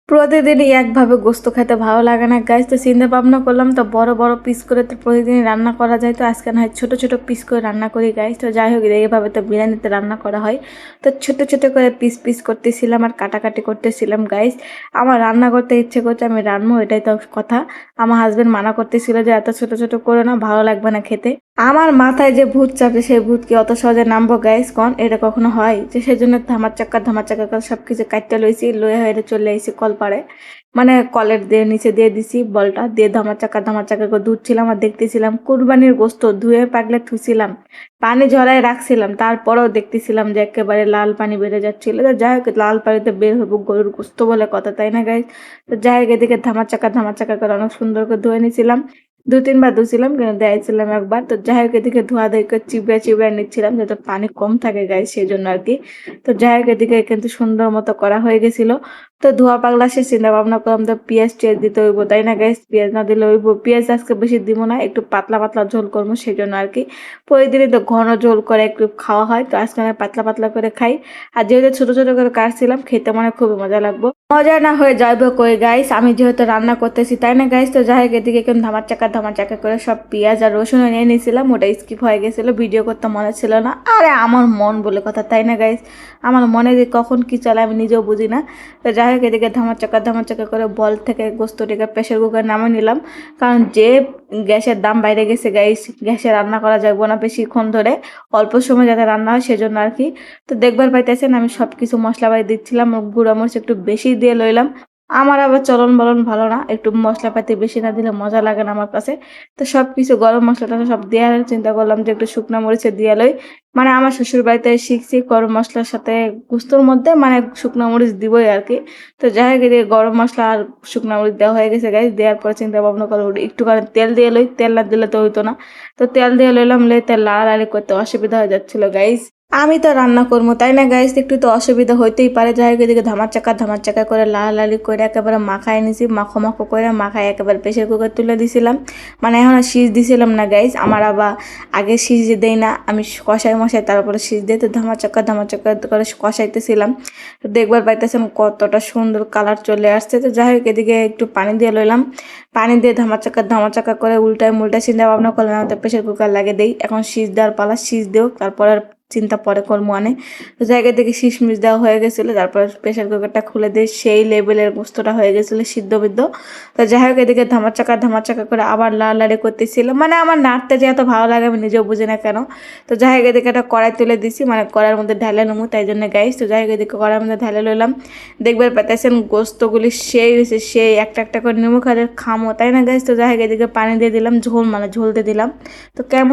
প্রতিদিনই একভাবে গোস্ত খেতে ভালো লাগে না গাইস, তো চিন্তা ভাবনা করলাম তো বড় বড় পিস করে তো প্রতিদিনই রান্না করা যায়, তো আজকে না হয় ছোট ছোট পিস করে রান্না করি গাইস। তো যাই হোক, এইভাবে তো বিরিয়ানিতে রান্না করা হয়। তো ছোট ছোট করে পিস পিস করতেছিলাম আর কাটাকাটি করতেছিলাম গাইস। আমার রান্না করতে ইচ্ছে করছে, আমি রান্না, এটাই তো কথা। আমার হাজবেন্ড মানা করতেছিল যে এত ছোট ছোট করে না, ভালো লাগবে না খেতে। আমার মাথায় যে ভূত চাপে সেই ভূত কি অত সহজে নামবো গাইস? কোন এটা কখনো হয় যে সেজন্য ধামার চাক্কা করে সবকিছু কাটতে লইছি, লয়ে হয়ে চলে আইছি কল পাড়ে। মানে কলের দিয়ে নিচে দিয়ে দিছি বলটা দিয়ে ধামার চাক্কা করে ধুচ্ছিলাম আর দেখতেছিলাম কুরবানির গোস্ত ধুয়ে পাগলে থুছিলাম, পানি ঝরায় রাখছিলাম, তারপরেও দেখতেছিলাম যে একেবারে লাল পানি বেড়ে যাচ্ছিল। তো যাই হোক, লাল পানিতে বের হবো গরুর গোস্ত বলে কথা, তাই না গাইস? তো যাই হোক, এদিকে ধামার চাক্কা করে অনেক সুন্দর করে ধুয়ে নিছিলাম। দু তিনবার ধুছিলাম, কিন্তু দেয়াইছিলাম একবার। তো যাই হোক, এদিকে ধোয়া ধুই করে চিবড়ে চিবড়ে নিচ্ছিলাম যাতে পানি কম থাকে গায়ে, সেই জন্য আর কি। তো যাই হোক, এদিকে কিন্তু সুন্দর মতো করা হয়ে গেছিল। তো ধোয়া পাগলা সে চিন্তা ভাবনা করলাম তো পেঁয়াজ টিয়াজ দিতে হইব, তাই না গাইস? পেঁয়াজ না দিলে হইব, পেঁয়াজ আজকে বেশি দিব না, একটু পাতলা পাতলা ঝোল করবো সেই জন্য আর কি। প্রতিদিনই তো ঘন ঝোল করে একটু খাওয়া হয়, তো আজকে আমি পাতলা পাতলা করে খাই। আর যেহেতু ছোট ছোট করে কাটছিলাম, খেতে মানে খুবই মজা লাগবে। মজা না হয়ে যাইবে কই গাইস, আমি যেহেতু রান্না করতেছি, তাই না গাইস? তো যাই হোক, এদিকে কিন্তু ধামার চাকা করে সব পেঁয়াজ আর রসুন নিয়ে নিয়েছিলাম, ওটা স্কিপ হয়ে গেছিল, ভিডিও করতে মনে ছিল না। আরে আমার মন বলে কথা, তাই না গাইস? আমার মনে যে কখন কি চলে আমি নিজেও বুঝি না। তো যাই হোক, এদিকে ধামার চাকা করে বল থেকে গোস্তটিকে প্রেশার কুকার নামে নিলাম। কারণ যে গ্যাসের দাম বাইরে গেছে গাইস, গ্যাসে রান্না করা যাবে না বেশিক্ষণ ধরে, অল্প সময় যাতে রান্না হয় সেজন্য আর কি। তো দেখবার পাইতেছেন আমি সব কিছু মশলা বাড়ি দিচ্ছিলাম, গুঁড়া মরিচ একটু বেশি দিয়ে লইলাম। আমার আবার চলন বলন ভালো না, একটু মশলাপাতি বেশি না দিলে মজা লাগে না আমার কাছে। তো সব কিছু গরম মশলাটা সব দেওয়ার চিন্তা করলাম যে একটু শুকনো মরিচে দিয়ে লই। মানে আমার শ্বশুর বাড়িতে শিখছি গরম মশলার সাথে গুস্তর মধ্যে মানে শুকনো মরিচ দিবই আর কি। তো যাই হোক, এদিকে গরম মশলা আর শুকনো মরিচ দেওয়া হয়ে গেছে গাইস, দেওয়ার পরে চিন্তা ভাবনা করে একটুখানি তেল দিয়ে লই, তেল না দিলে তো হইতো না। তো তেল দিয়ে লইলাম, লই তেল লাড়ালাড়ি করতে অসুবিধা হয়ে যাচ্ছিল গাইস। আমি তো রান্না করবো, তাই না গাইস? একটু তো অসুবিধা হইতেই পারে। যাই হোক, এদিকে ধামার চাকা করে লাড়ালাড়ি করে একেবারে মাখায় নিছি, মাখো মাখো করে মাখায় একেবারে প্রেশার কুকার তুলে দিছিলাম। মানে এখন আর সিজ দিছিলাম না গাইস, আমার আবার আগে সিজ দেই না, আমি কষাই মশাই তারপরে সিজ দিই। তো ধামার চাকা করে কষাইতেছিলাম। তো দেখবার পাইতেছেন কতটা সুন্দর কালার চলে আসছে। তো যাই হোক, এদিকে একটু পানি দিয়ে লইলাম, পানি দিয়ে ধামার চাকা করে উল্টায় মুল্টায় চিন্তা ভাবনা করলাম তো প্রেশার কুকার লাগে দেই, এখন সিজ দেওয়ার পালা, সিজ দেও তারপর আর চিন্তা পরে করবো আনে। তো জায়গা থেকে শীষমিশ দেওয়া হয়ে গেছিলো, তারপর প্রেশার কুকারটা খুলে দিয়ে সেই লেভেলের গোস্তটা হয়ে গেছিলো সিদ্ধ বিদ্ধ। তো যাই হোক, এদিকে ধামার চাকা করে আবার লাড়ালাড়ি করতেছিল, মানে আমার নাড়তে যে এত ভালো লাগে আমি নিজেও বুঝি না কেন। তো যাই হোক, এদিকে একটা কড়াই তুলে দিছি, মানে কড়াইয়ের মধ্যে ঢালে নেবো তাই জন্য গাইস। তো যাই হোক, এদিকে কড়াইয়ের মধ্যে ঢালে লইলাম। দেখবার পাইতেছেন গোস্তগুলি সেই হয়েছে, সেই একটা একটা করে নেমু খাদের খামো, তাই না গাইস? তো যাই হোক, এদিকে পানি দিয়ে দিলাম, ঝোল মানে ঝোল দিয়ে দিলাম। তো কেমন